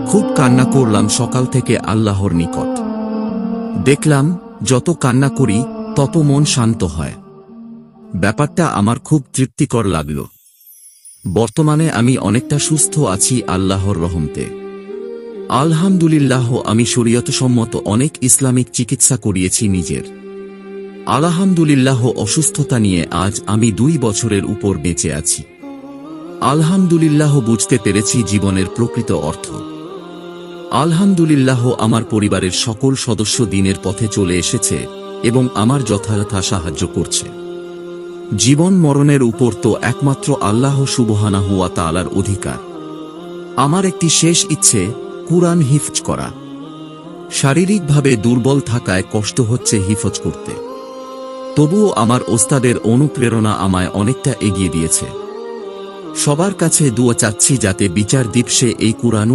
খুব কান্না করলাম সকাল থেকে আল্লাহর নিকট। দেখলাম যত কান্না করি তত মন শান্ত হয়। ব্যাপারটা আমার খুব তৃপ্তিকর লাগল। বর্তমানে আমি অনেকটা সুস্থ আছি আল্লাহর রহমতে। আলহামদুলিল্লাহ। আমি শরীয়তসম্মত অনেক ইসলামিক চিকিৎসা করিয়েছি নিজের। আলহামদুলিল্লাহ। অসুস্থতা নিয়ে আজ আমি 2 বছরের উপর বেঁচে আছি। আলহামদুলিল্লাহ। বুঝতে পেরেছি জীবনের প্রকৃত অর্থ। আলহামদুলিল্লাহ। আমার পরিবারের সকল সদস্য দ্বীনের পথে চলে এসেছে এবং আমার যথাযথ সাহায্য করছে। জীবন মরণের উপর তো একমাত্র আল্লাহ সুবহানাহু ওয়া তাআলার অধিকার। আমার একটি শেষ ইচ্ছে, কুরআন হিফজ করা। শারীরিকভাবে দুর্বল থাকায় কষ্ট হচ্ছে হিফজ করতে। তবুও আমার ওস্তাদের অনুপ্রেরণা আমায় অনেকটা এগিয়ে দিয়েছে। সবার কাছে দুয়া চাচ্ছি যাতে বিচার দিবসে এই কুরআন